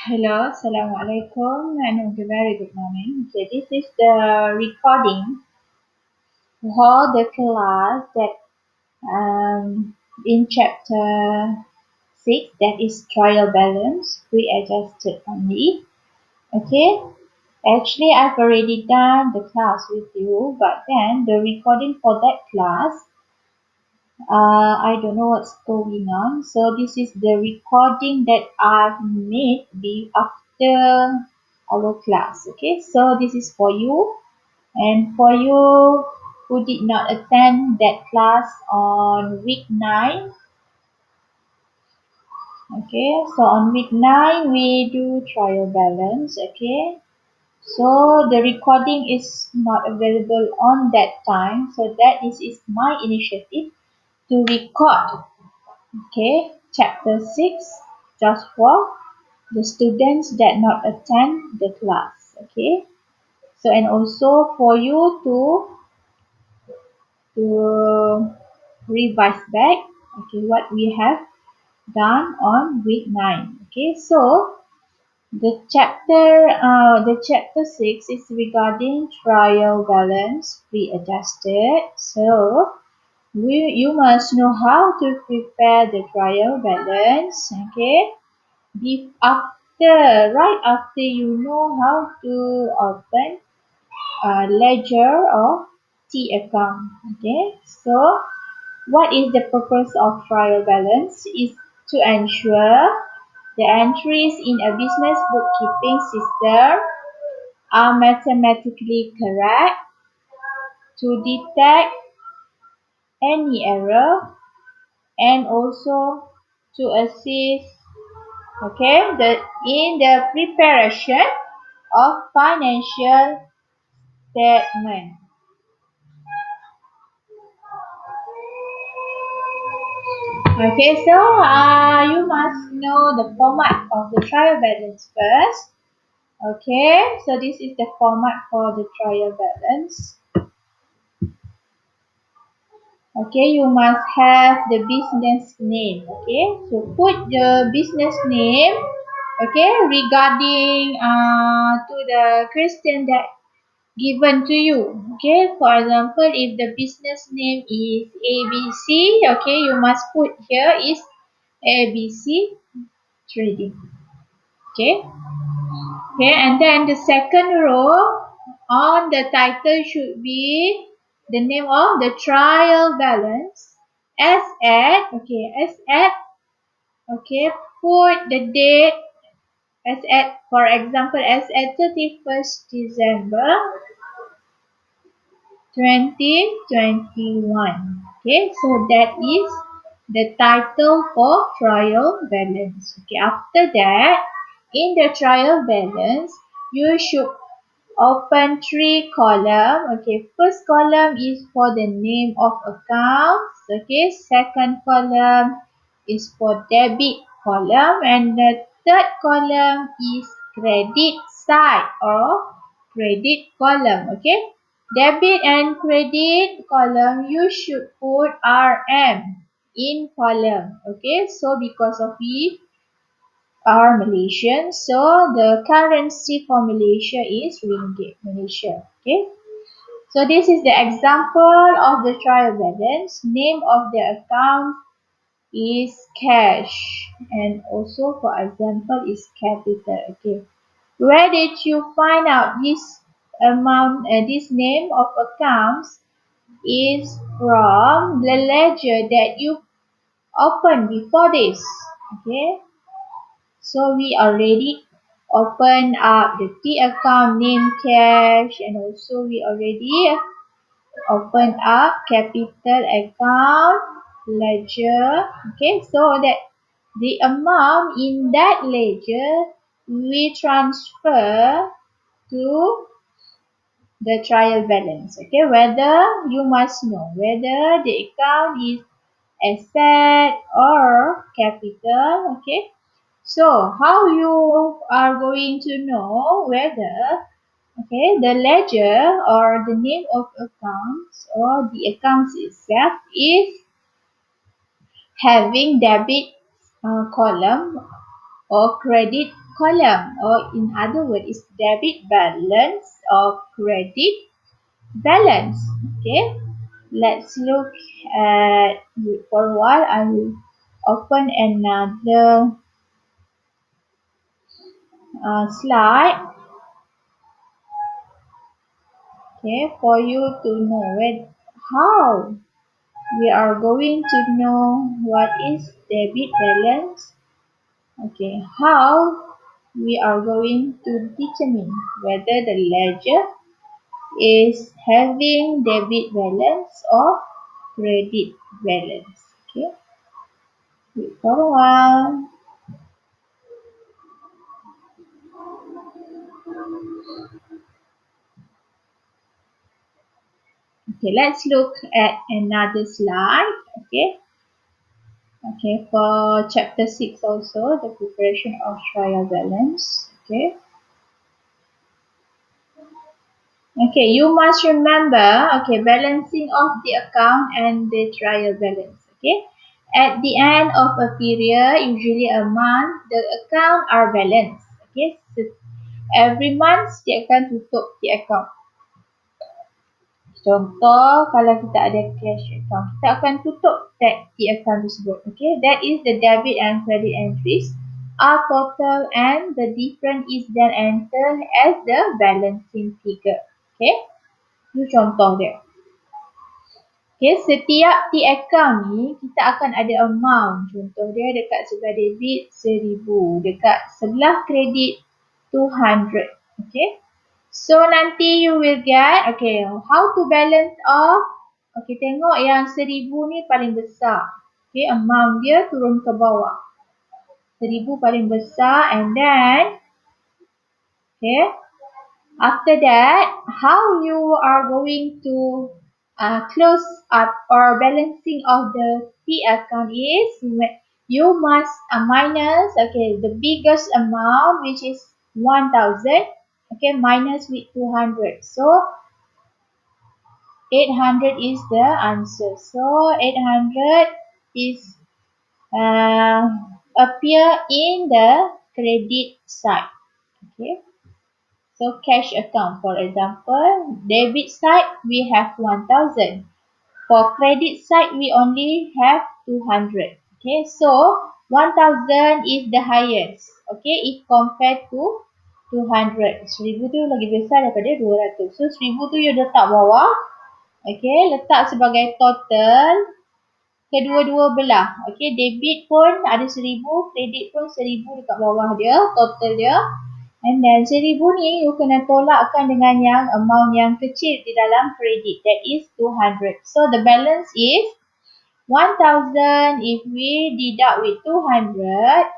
Hello, Assalamualaikum, and a very good morning. Okay, this is the recording for the class that in chapter 6, that is trial balance, pre-adjusted only. Okay, actually I've already done the class with you, but then the recording for that class, I don't know what's going on. So this is the recording that I've made after our class. Okay, so this is for you, and for you who did not attend that class on week 9. Okay, so on week 9 we do trial balance. Okay, so the recording is not available on that time, so that is my initiative to record. Okay, chapter 6, just for the students that not attend the class. Okay, so and also for you to revise back, okay, what we have done on week 9. Okay, so the chapter 6 is regarding trial balance pre-adjusted. So you must know how to prepare the trial balance. Okay, right after you know how to open a ledger or T account. Okay, so what is the purpose of trial balance? Is to ensure the entries in a business bookkeeping system are mathematically correct, to detect any error, and also to assist, okay, in the preparation of financial statement. Okay, so you must know the format of the trial balance first. Okay, so this is the format for the trial balance. Okay, you must have the business name. Okay, so put the business name, okay, regarding to the question that given to you. Okay, for example, if the business name is ABC, okay, you must put here is ABC Trading. Okay, okay, and then the second row on the title should be the name of the trial balance as at, okay, as at, okay, put the date as at, for example, as at 31st December 2021. Okay, so that is the title for trial balance. Okay, after that, in the trial balance, you should open 3 columns. Okay, first column is for the name of accounts. Okay, second column is for debit column, and the third column is credit side or credit column. Okay, debit and credit column, you should put RM in column. Okay, so because of we are Malaysian, so the currency for Malaysia is ringgit Malaysia. Okay, so this is the example of the trial balance. Name of the account is cash, and also for example is capital. Okay, where did you find out this amount and this name of accounts? Is from the ledger that you opened before this. Okay, so we already open up the T account, name cash, and also we already open up capital account, ledger. Okay, so that the amount in that ledger we transfer to the trial balance. Okay, whether you must know whether the account is asset or capital. Okay, so how you are going to know whether, okay, the ledger or the name of accounts or the accounts itself is having debit column or credit column, or in other words, is debit balance or credit balance. Okay, let's look at, for a while I will open another slide, okay, for you to know how we are going to know what is debit balance. Okay, how we are going to determine whether the ledger is having debit balance or credit balance. Okay, wait for a while. Okay, let's look at another slide. Okay, for chapter 6 also, the preparation of trial balance. Okay, you must remember, okay, balancing of the account and the trial balance. Okay, at the end of a period, usually a month, the account are balanced. Okay, so every month dia akan tutup the account. Contoh, kalau kita ada cash account, kita akan tutup the account tersebut. Okay, that is the debit and credit entries are total and the difference is then entered as the balancing figure. Okay, itu contoh dia. Okay, setiap account ni kita akan ada amount. Contoh dia dekat sebelah debit 1000, dekat sebelah kredit 200. Okay. So nanti you will get, okay, how to balance off. Okay, tengok yang 1000 ni paling besar. Okay, amount dia turun ke bawah. 1000 paling besar, and then, okay, after that, how you are going to close up or balancing of the T account is you must minus, okay, the biggest amount, which is 1000, okay, minus with 200. So 800 is the answer. So 800 is appear in the credit side. Okay. So cash account, for example, debit side we have 1000. For credit side we only have 200. Okay, so 1000 is the highest. Okay, if compared to 200. 1000 tu lagi besar daripada 200. So 1000 tu you letak bawah. Okay, letak sebagai total kedua-dua belah. Okay, debit pun ada 1000, kredit pun 1000 dekat bawah dia, total dia. And then 1000 ni you kena tolakkan dengan yang amount yang kecil di dalam kredit, that is 200. So the balance is 1000. If we deduct with 200,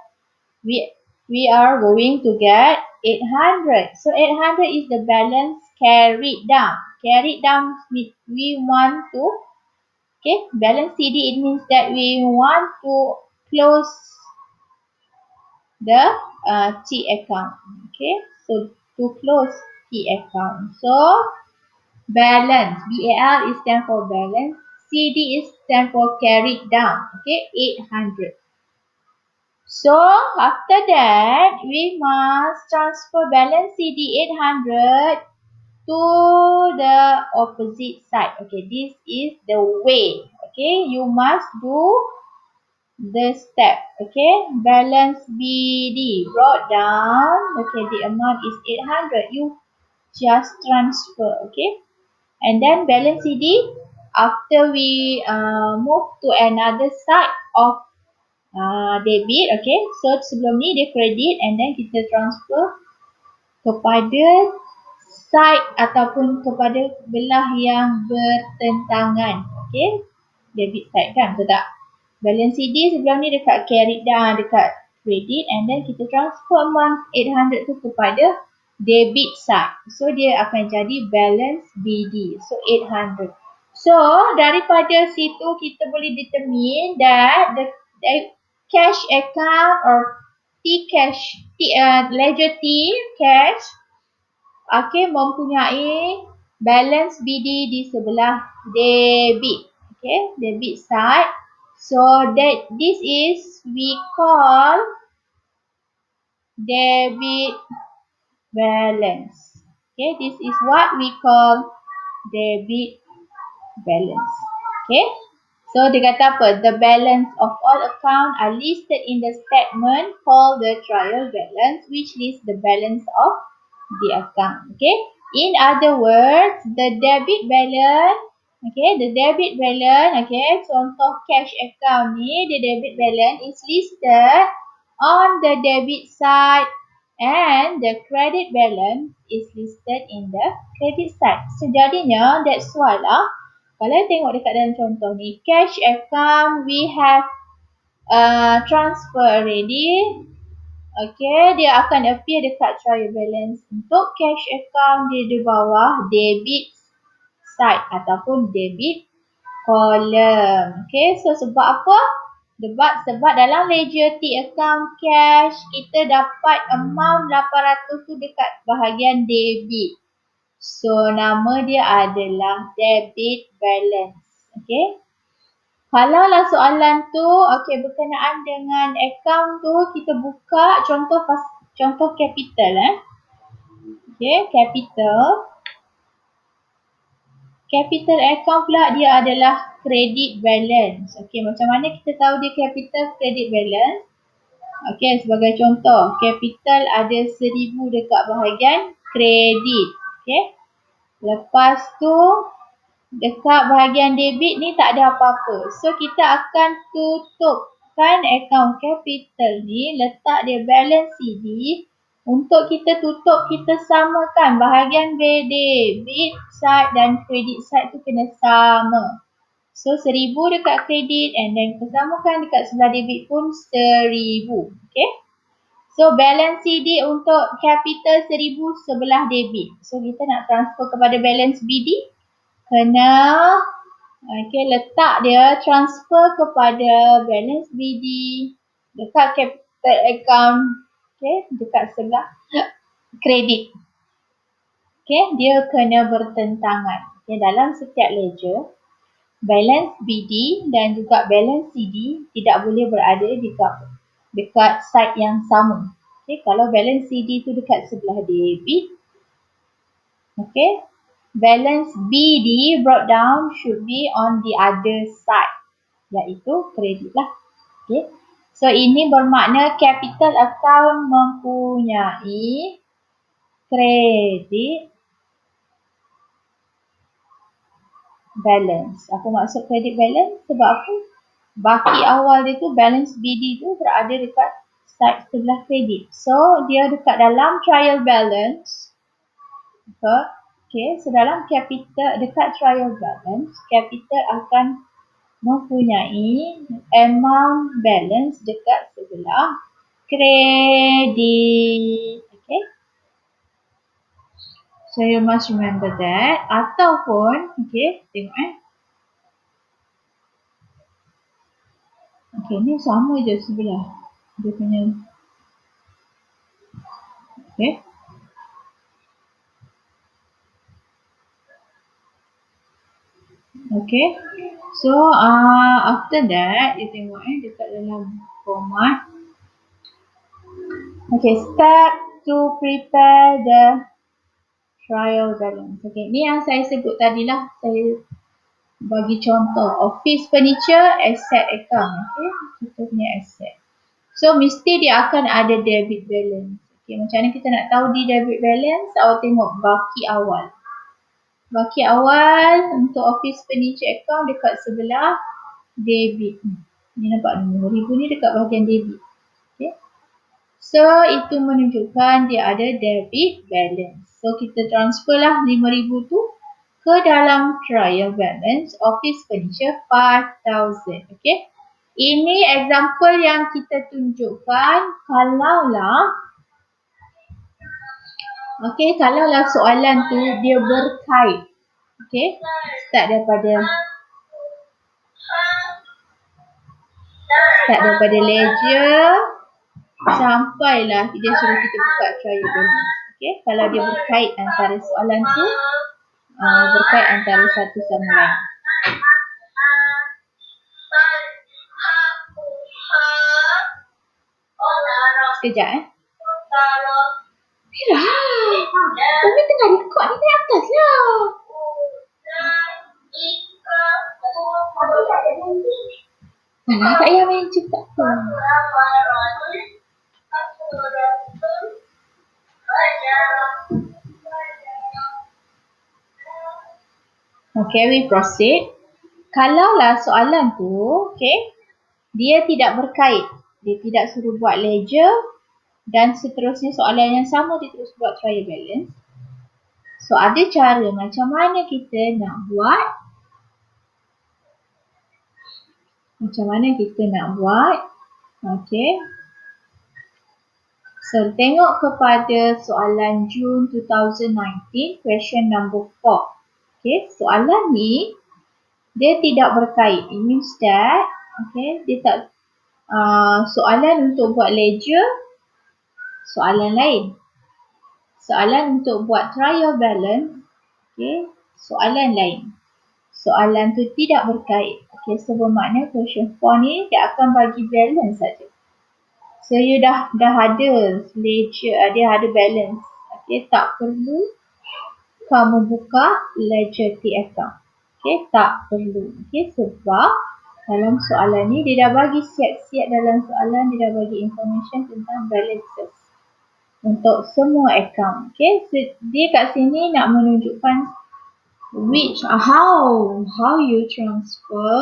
we are going to get 800. So 800 is the balance carried down. Carried down means we want to, okay, balance CD, it means that we want to close the T account. Okay, so to close T account. So balance, BAL is stand for balance, CD is stand for carried down. Okay, 800. So after that, we must transfer balance CD 800 to the opposite side. Okay, this is the way. Okay, you must do the step. Okay, balance BD brought down. Okay, the amount is 800. You just transfer. Okay, and then balance CD, after we move to another side of debit. Okay, so sebelum ni dia credit, and then kita transfer kepada side ataupun kepada belah yang bertentangan. Okay, debit side kan, betul tak? Balance CD sebelum ni dekat carried down, dekat credit, and then kita transfer amount 800 tu kepada debit side. So dia akan jadi balance BD. So 800. So daripada situ kita boleh determine that the cash account or ledger T cash, okay, mempunyai balance BD di sebelah debit. Okay, debit side. So that this is we call debit balance. Okay, this is what we call debit balance. Okay, so dia kata apa? The balance of all accounts are listed in the statement called the trial balance, which lists the balance of the account. Okay, in other words, the debit balance. Okay, the debit balance. Okay, contoh cash account ni, the debit balance is listed on the debit side and the credit balance is listed in the credit side. So jadinya that's why lah, kalau tengok dekat dalam contoh ni, cash account we have transfer already. Okay, dia akan appear dekat trial balance. Untuk cash account dia di bawah debit side ataupun debit column. Okay, so sebab apa? Sebab dalam ledger T account cash, kita dapat amount 800 tu dekat bahagian debit. So, nama dia adalah debit balance. Okay. Kalau lah soalan tu, okay, berkenaan dengan account tu, kita buka contoh capital. Okay, capital. Capital account pula dia adalah credit balance. Okey, macam mana kita tahu dia capital credit balance? Okey, sebagai contoh, capital ada 1000 dekat bahagian kredit. Okey. Lepas tu dekat bahagian debit ni tak ada apa-apa. So kita akan tutupkan account capital ni, letak dia balance CD. Untuk kita tutup, kita samakan bahagian debit side dan credit side tu kena sama. So 1000 dekat credit and then kita samakan dekat sebelah debit pun 1000. Okay. So balance CD untuk capital 1000 sebelah debit. So kita nak transfer kepada balance BD. Kena letak dia transfer kepada balance BD dekat capital account. Dekat sebelah kredit. Dia kena bertentangan. Dalam setiap ledger, balance BD dan juga balance CD tidak boleh berada dekat side yang sama. Kalau balance CD tu dekat sebelah debit, balance BD brought down should be on the other side, iaitu kredit lah. So ini bermakna capital account mempunyai credit balance. Apa maksud credit balance? Sebab apa? Baki awal dia tu, balance BD tu berada dekat side sebelah kredit. So dia dekat dalam trial balance. So dalam capital, dekat trial balance, capital akan mempunyai amount balance dekat sebelah kredit. So you must remember that. Ataupun, tengok ni sama je sebelah. Dia punya. So after that, you tengok dekat dalam format. Step to prepare the trial balance. Ni yang saya sebut tadi lah. Saya bagi contoh. Office furniture, asset account. Kita punya asset. So mesti dia akan ada debit balance. Macam mana kita nak tahu di debit balance? Awak tengok baki awal. Baki awal untuk office furniture account dekat sebelah debit. Ni nampak 5000 ni dekat bahagian debit. So itu menunjukkan dia ada debit balance. So kita transfer lah 5000 tu ke dalam trial balance office furniture 5000. Ini example yang kita tunjukkan kalaulah soalan tu dia berkait. Start daripada ledger sampailah dia suruh kita buka trial balance. Kalau dia berkait antara soalan tu, berkait antara satu sama lain. Sekejap Mira, Umi tengah rekod ni naik atas lah. Mana tak payah main cakap pun. Okay, we proceed. Kalaulah soalan tu, okay, dia tidak berkait. Dia tidak suruh buat ledger dan seterusnya soalan yang sama dia terus buat trial balance. So, ada cara macam mana kita nak buat. Okay. So, tengok kepada soalan June 2019, question number 4. Okay, soalan ni dia tidak berkait. It means that, okay, dia tak soalan untuk buat ledger, soalan lain. Soalan untuk buat trial balance, okay, soalan lain. Soalan tu tidak berkait. Okay, so bermakna question 4 ni dia akan bagi balance saja. So you dah ada ledger, dia ada balance. Okay, tak perlu kamu buka ledger T account. Okay, tak perlu. Okay, sebab dalam soalan ni dia dah bagi siap-siap dalam soalan, dia dah bagi information tentang balances untuk semua account. Okay, so dia kat sini nak menunjukkan how you transfer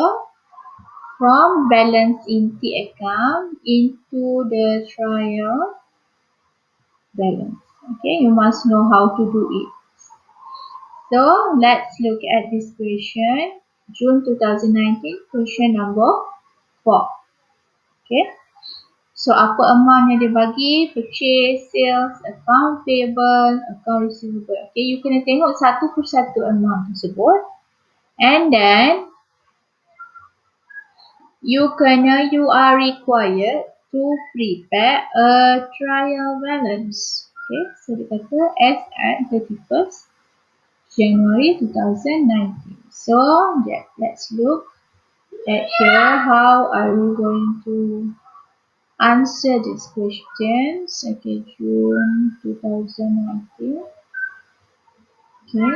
from balance in T account into the trial balance. Okay, you must know how to do it. So, let's look at this question. June 2019, question number 4. Okay. So, apa amount yang dia bagi? Purchase, sales, account payable, account receivable. Okay, you kena tengok satu persatu amount tersebut. And then, you are required to prepare a trial balance. Okay, so dia kata as at 31st January 2019. So, let's look at here how are we going to answer these questions. Okay, June 2019. Okay,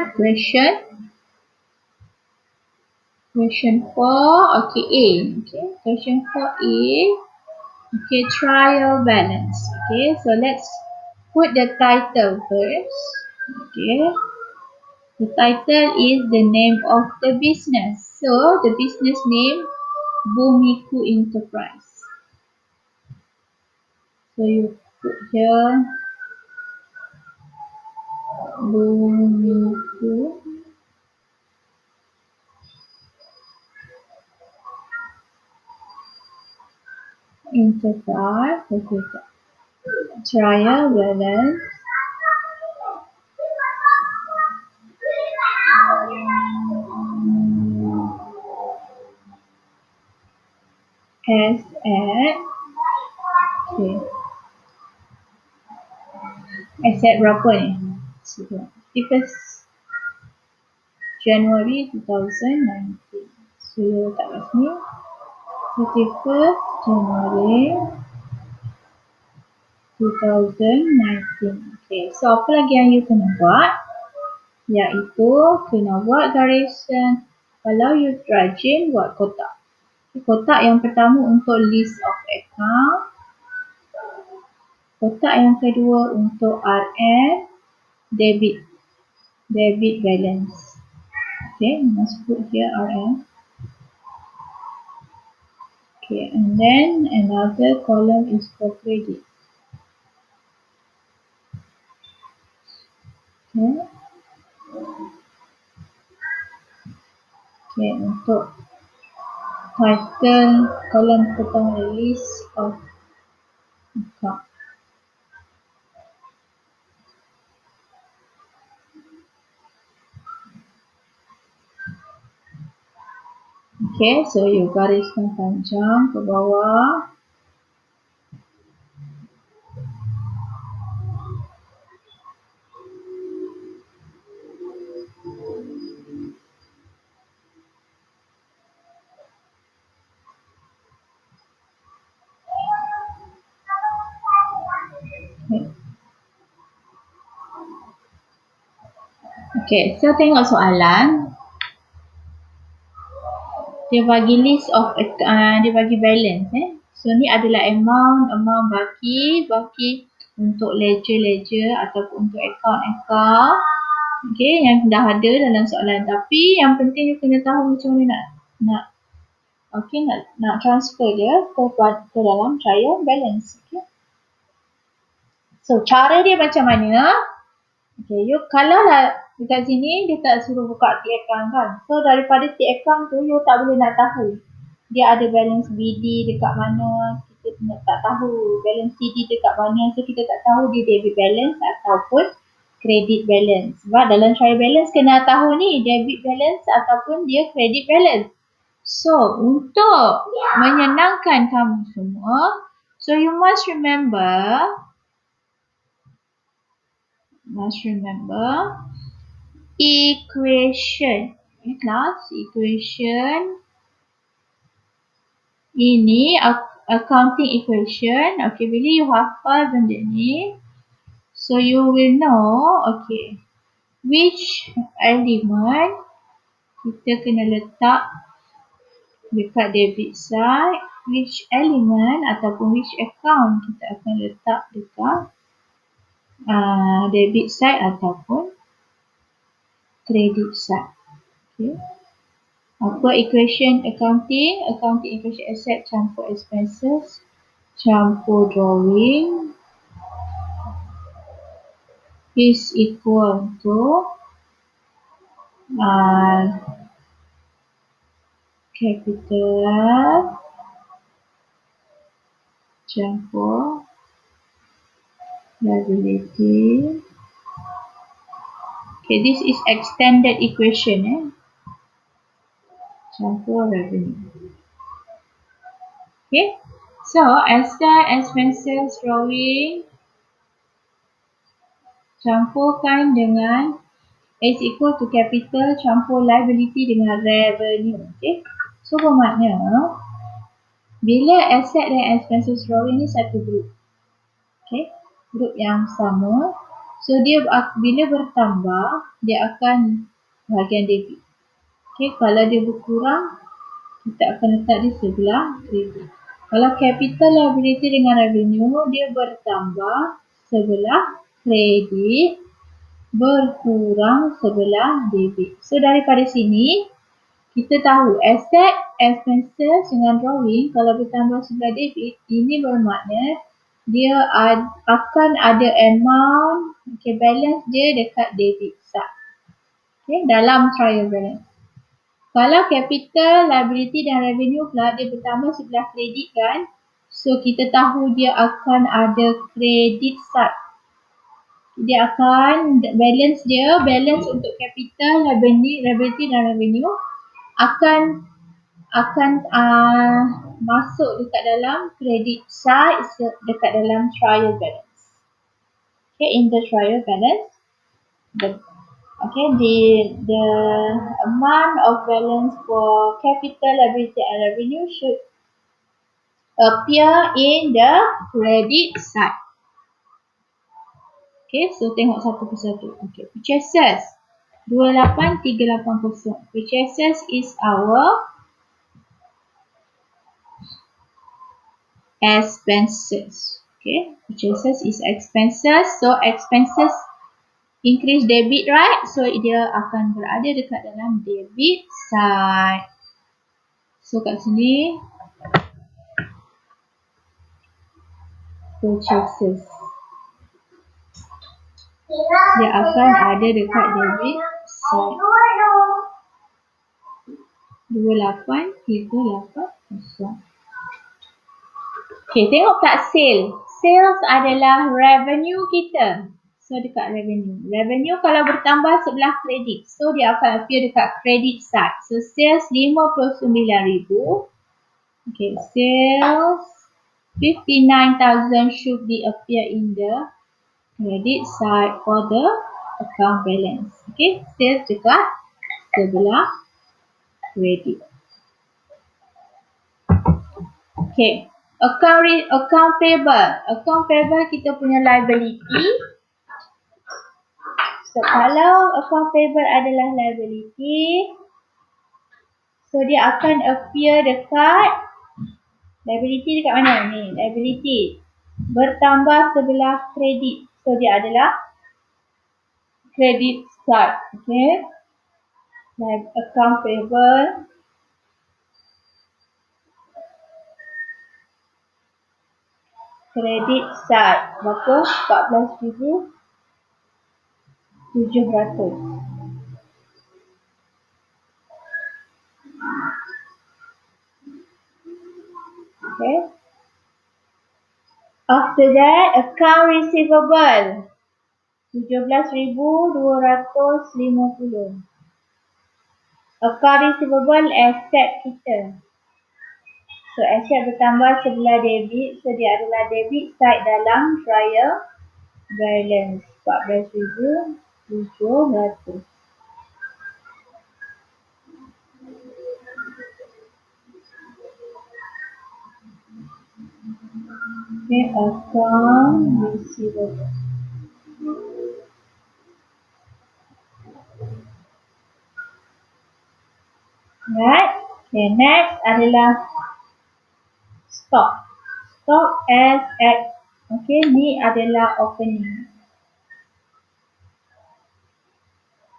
question 4. Okay, A. Okay, question 4A. Okay, trial balance. Okay, so let's put the title first. Okay. The title is the name of the business. So, the business name, Bumiku Enterprise. So, you put here, Bumiku Enterprise. Okay, trial balance. As at, okay. As at berapa ni? 31st January 2019. So, you letak kat sini. 31st January 2019. Okay, so apa lagi yang you kena buat? Iaitu kena buat garisan. Kalau you rajin, buat kotak. Kotak yang pertama untuk list of account. Kotak yang kedua untuk RM, debit balance. Okay, must put here RM. Okay, and then another column is for credit. Okay. Okay, untuk title kolom pertama list of account. Okay, so you gariskan panjang ke bawah. Okay. Okay, so tengok soalan. Dia bagi list of dia bagi balance So ni adalah amount baki untuk ledger ataupun untuk account. Okay, yang dah ada dalam soalan. Tapi yang penting you kena tahu macam mana nak transfer dia ke dalam trial balance. Okay. So cara dia macam mana? Okay, you kalau lah dekat sini dia tak suruh buka T account kan. So daripada T account tu you tak boleh nak tahu dia ada balance BD dekat mana, kita tak tahu balance CD dekat mana. So kita tak tahu dia debit balance ataupun credit balance. Sebab dalam trial balance kena tahu ni debit balance ataupun dia credit balance. So untuk menyenangkan kamu semua, so you must remember equation. Okay, class, equation. Ini accounting equation. Okay, bila you hafal benda ni, so you will know, okay, which element kita kena letak dekat debit side, which element ataupun which account kita akan letak dekat debit side ataupun credit side. Okay. Apa equation accounting? Accounting equation asset campur expenses campur drawing is equal to capital campur liability. Okay, this is extended equation campur revenue. Okay, so asset, expenses, drawing campurkan dengan is equal to capital campur liability dengan revenue. Okay, so bermakna bila asset dan expenses drawing ni satu group. Okay, group yang sama. So dia bila bertambah dia akan bahagian debit. Okay, kalau dia berkurang kita akan letak di sebelah credit. Kalau capital liability dengan revenue dia bertambah sebelah kredit, berkurang sebelah debit. So daripada sini kita tahu asset, expenses dengan drawing kalau bertambah sebelah debit, ini bermakna dia akan ada amount, okay, balance dia dekat debit side. Okay, dalam trial balance. Kalau capital, liability dan revenue pula dia bertambah sebelah kredit kan. So kita tahu dia akan ada credit side. Dia akan balance untuk capital, liability dan revenue akan masuk dekat dalam credit side dekat dalam trial balance. Okay, in the trial balance, the amount of balance for capital, liability and revenue should appear in the credit side. Okay, so tengok satu persatu. Okay, purchases 28380. Purchases is our expenses. Okay, purchases is expenses. So expenses increase debit, right? So dia akan berada dekat dalam debit side. So kat sini purchases dia akan ada dekat debit side. 28380. Okay, tengok kat sale. Sales adalah revenue kita. So dekat revenue. Revenue kalau bertambah sebelah kredit. So dia akan appear dekat credit side. So sales 59,000. Okay, sales 59,000 should be appear in the credit side for the account balance. Okay, sales dekat sebelah credit. Okay, account payable. Account payable kita punya liability. So kalau account payable adalah liability, so dia akan appear dekat liability dekat mana ni? Liability bertambah sebelah kredit. So dia adalah credit side. Okay. Account payable credit side. Berapa? 14,700. Okay. After that, account receivable 17,250. Account receivable asset kita. So asset bertambah sebelah debit. So dia adalah debit side dalam trial balance 14,700. Okay, account receivable. Right. Okay, next adalah stock. Stock as at. Okay, ni adalah opening.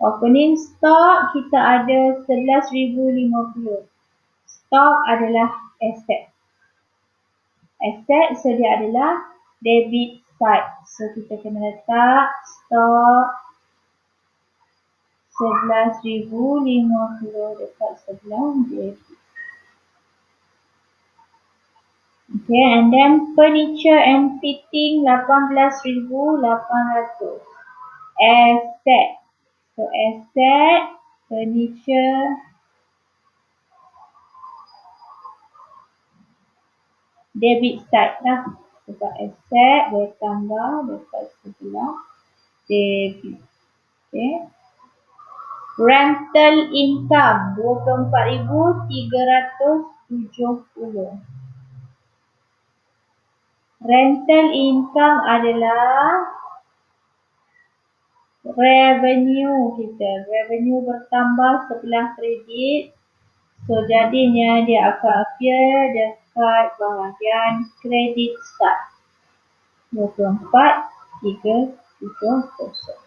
Opening stock kita ada 11,050. Stock adalah asset. Asset, so dia adalah debit side. So kita kena letak stock 11,050 dekat sebelah debit. Okay, and then furniture and fitting 18,800. Asset. So asset, furniture, debit side lah. Sebab asset bertambah dekat sebelah debit. Okay. Rental income 24,370. Rental income adalah revenue kita. Revenue bertambah sebelah kredit. So jadinya dia akan appear dekat bahagian credit side. 24,370.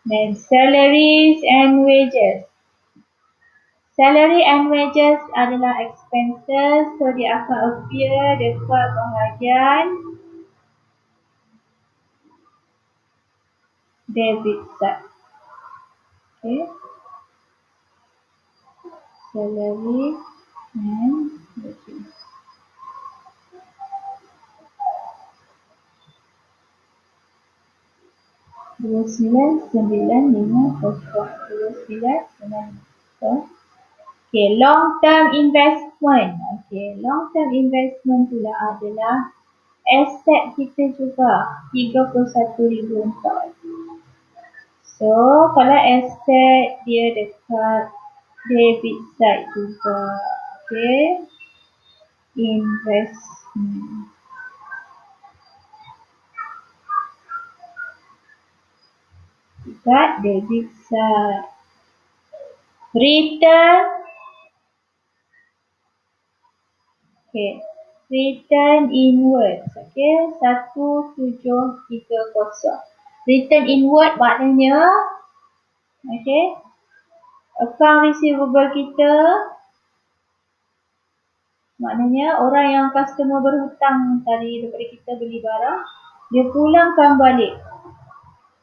Then salaries and wages. Salary and wages adalah expenses. So dia akan appear dekat bahagian debit side. Okay. Salary and wages. Dua sembilan lima kosong. Okay, long term investment. Okay, long term investment pula adalah aset kita juga 31,400. So kalau aset dia dekat debit side juga. Okay, investment. Dekat debit side. Return. Okay. Return inward. Okay. 1730. Return inward maknanya. Okay. Account receivable kita. Maknanya orang yang customer berhutang tadi daripada kita beli barang. Dia pulangkan balik.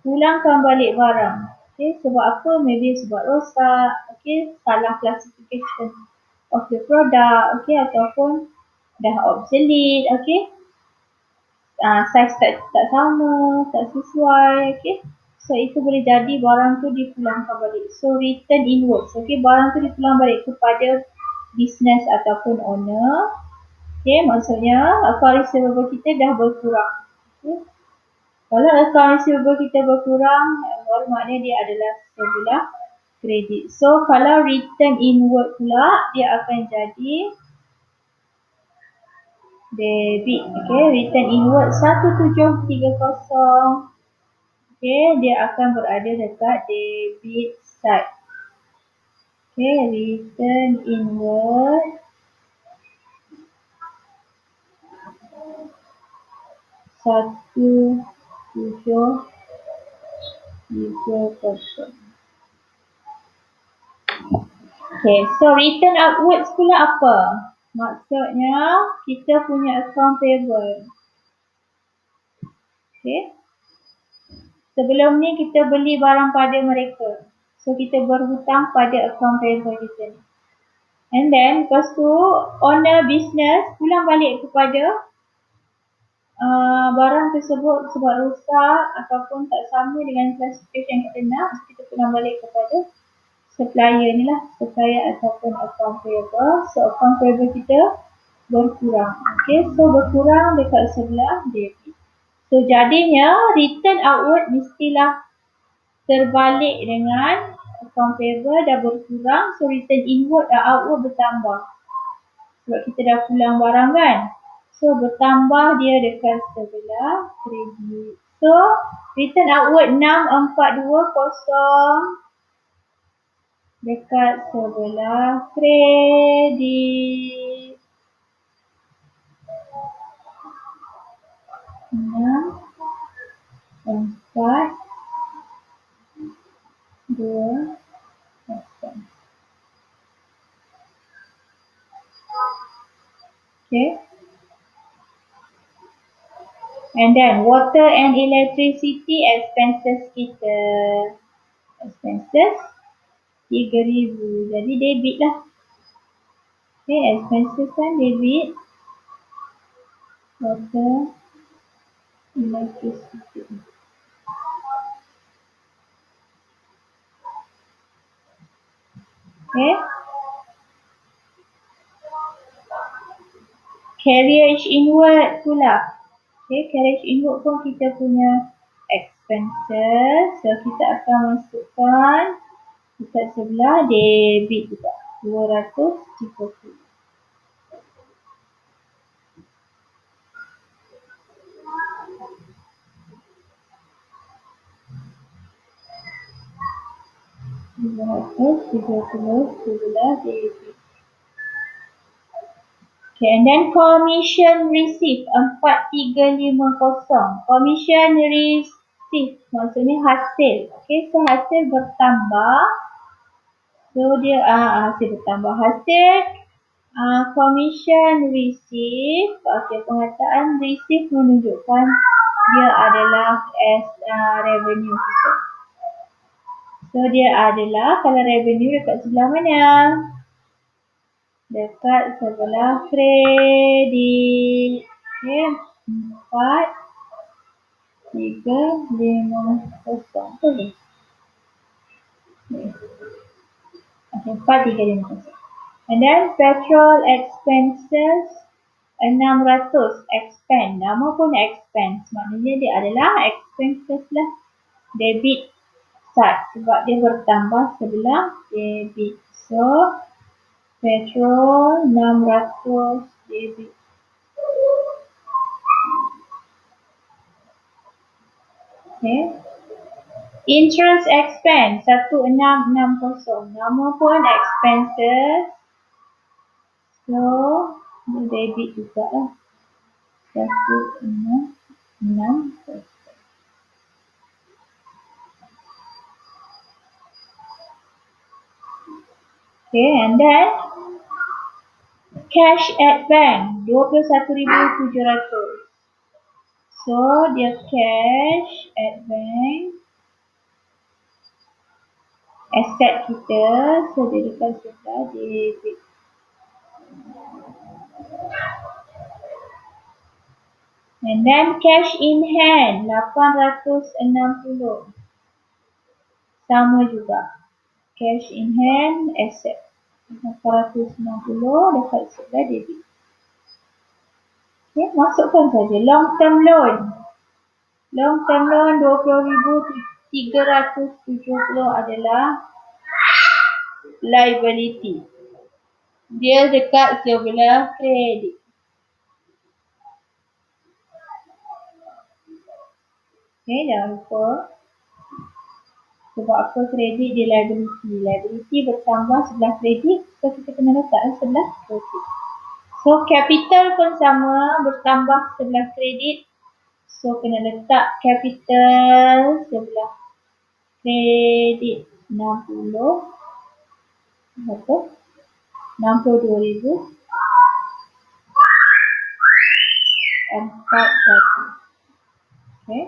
Pulangkan balik barang. Okay. Sebab apa? Maybe sebab rosak. Okay. Salah classification of the product. Okay. Ataupun dah obsolete. Okay. Size tak sama. Tak sesuai. Okay. So itu boleh jadi barang tu dipulangkan balik. So return inwards. Okay. Barang tu dipulang balik kepada business ataupun owner. Okay. Maksudnya account receivable kita dah berkurang. Okay. Kalau account receivable kita berkurang, baru maknanya dia adalah sebelah kredit. So kalau return inward pula, dia akan jadi debit. Okay, return inward 1730. Okay, dia akan berada dekat debit side. Okay, return inward 1730. Okay, so return upwards pula apa? Maksudnya kita punya account payable. Okay. Sebelum ni kita beli barang pada mereka. So kita berhutang pada account payable kita ni. And then lepas tu owner business pulang balik kepada barang tersebut sebab rosak ataupun tak sama dengan klasifikasi yang kita nak. So kita pulang balik kepada supplier ni lah. Supplier ataupun account payable. So account payable kita berkurang. Okay, so berkurang dekat sebelah debit. So jadinya return outward mestilah terbalik dengan account payable dah berkurang. So return inward dan outward bertambah. Sebab kita dah pulang barang kan. So bertambah dia dekat sebelah kredit. So return outward 6420 dekat sebelah kredit. 642. Okay. And then water and electricity expenses kita. Expenses 3,000. Jadi debit lah. Okay, expenses kan debit. Water, electricity. Okay. Carriage inward pula. Okay, carriage inward pun kita punya expenses. So kita akan masukkan dekat sebelah debit juga. 230. Sebelah debit. Okay, and then commission receipt 4350. Commission receipt maksudnya hasil. Okay, so hasil bertambah. So dia hasil bertambah. Hasil commission receipt. Okay, pengataan receipt menunjukkan dia adalah revenue kita. So dia adalah kalau revenue dekat sebelah mana? Dekat sebelah kredit. Okay, 4350 boleh. Okay, 4350. And then petrol expenses 600 expense. Nama pun expense. Maknanya dia adalah expenses lah. Debit side. Sebab dia bertambah sebelah debit. So petrol 600 debit. Okay. Interest expense 1660. Nama pun expenses. So debit juga lah. 1660. Okay, and then cash at bank 21,700. So dia cash at bank asset kita. So dia dekat sebelah debit. And then cash in hand 860. Sama juga. Cash in hand asset 860 dekat sebelah debit. Okay, masukkan saja long term loan. Long term loan 20,370 adalah liability. Dia dekat sebelah kredit. Okay, jangan lupa Sebab apa kredit dia liability. Liability bertambah sebelah kredit, so kita kena letak sebelah kredit. So capital pun sama, bertambah sebelah kredit, so kena letak capital sebelah kredit 60. Berapa? 62,000. 41. Okay.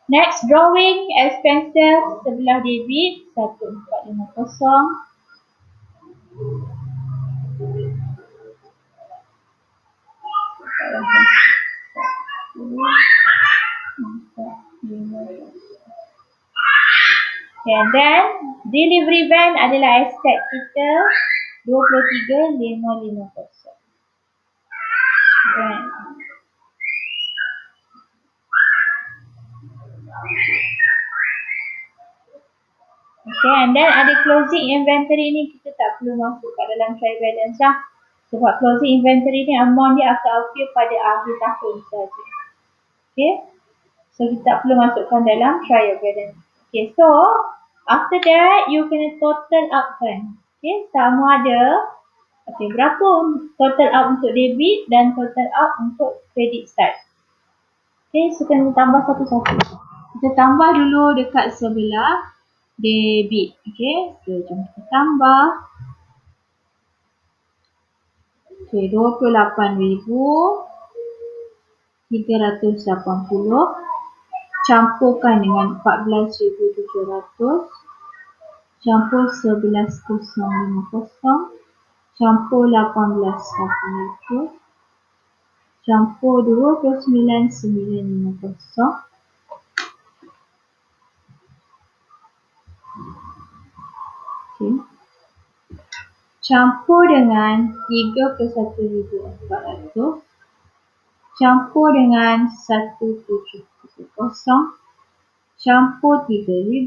Next, drawing expenses sebelah debit 1450. And then delivery van adalah aset kita 23,550. Van. Okay, and then ada closing inventory ni kita tak perlu masuk kat dalam trial balance lah. Sebab closing inventory ni amount dia akan appear pada akhir tahun saja. Okay, so kita tak perlu masukkan dalam trial balance. Okay, so after that you kena total up kan. Okay, sama ada berapa total up untuk debit dan total up untuk credit side. Okay, so kena tambah satu-satu. Kita tambah dulu dekat sebelah debit. Okay, so jom kita tambah. Okay, 28,380 campurkan dengan 14,700 campur 11,050 campur 18,800 campur 29,950. Okay. Campur dengan 31,400 campur dengan 1,770 campur 3,000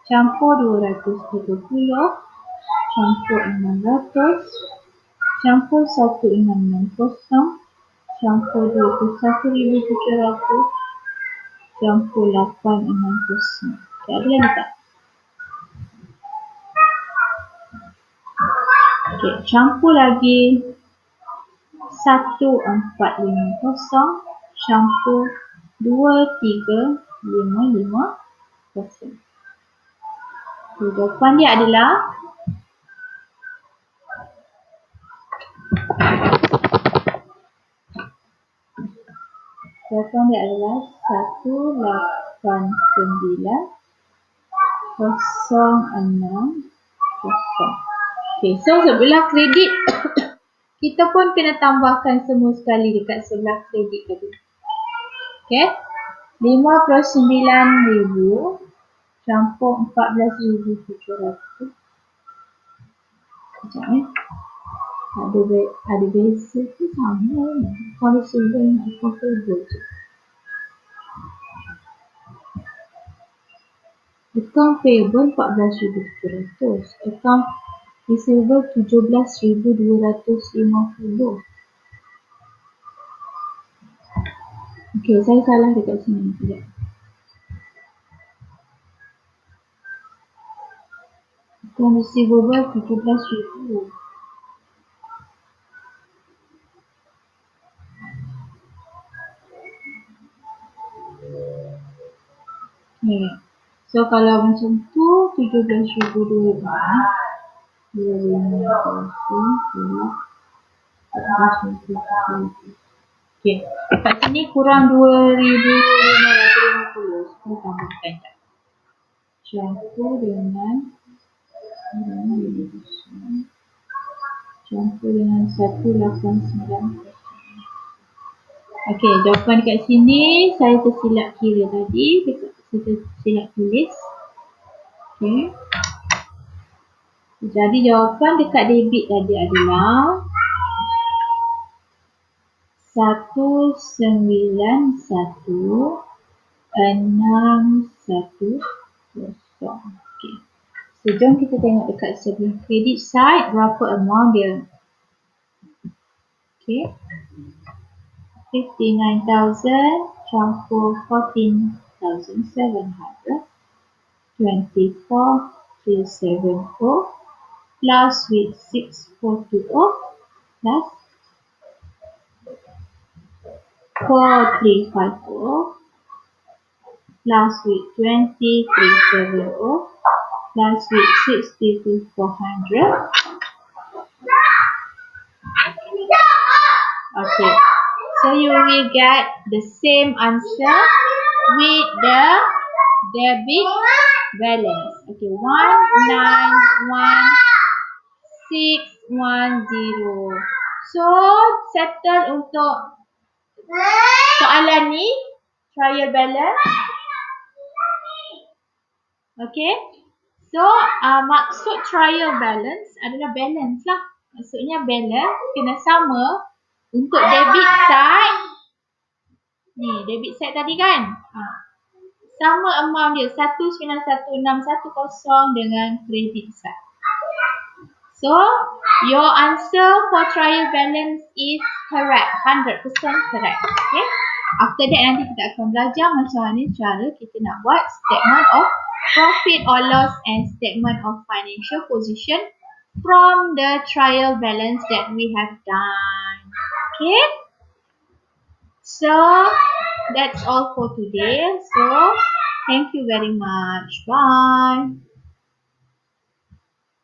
campur 230 campur 600 campur 1,660 campur 21,700 campur 8,600. Okay, ada lagi tak? Okay, campur lagi 1,450 campur 2,355. Okay, jawapan dia adalah jawapan dia adalah 189,060. Okay, so sebelah kredit kita pun kena tambahkan semua sekali dekat sebelah kredit tadi. Okay, 59,000 campur 14,700. Sekejap ni. Ada beza tu sama. Kalau sebenarnya nak comparable je. Account payable 14,700. Account receivable 17,250. Okay, saya salah dekat sini. Sekejap. Account receivable 17,000. Okay. So kalau macam tu 17,000 okay. Kat sini kurang 2,550. Kita tambahkan tak? Campur dengan campur dengan 189. Okey, jawapan dekat sini saya tersilap kira tadi. Saya tersilap tulis. Okey. Jadi jawapan dekat debit tadi adalah 191,610. Okey. So jom kita tengok dekat sebelah credit side berapa amount dia. Okey. 59,000 campur 14,000. 24,370 plus with 6420 plus 4350 plus with 2370 plus with 62,400. Okay, so you will get the same answer with the debit balance. Okay, 191610. So settle untuk soalan ni, trial balance. Okay, so maksud trial balance adalah balance lah. Maksudnya balance kena sama untuk debit side. Ni debit side tadi kan, sama amount dia 191610 dengan credit side. So your answer for trial balance is correct, 100% correct. Okay, after that nanti kita akan belajar macam mana cara kita nak buat statement of profit or loss and statement of financial position from the trial balance that we have done. Okay, so that's all for today. So thank you very much. Bye.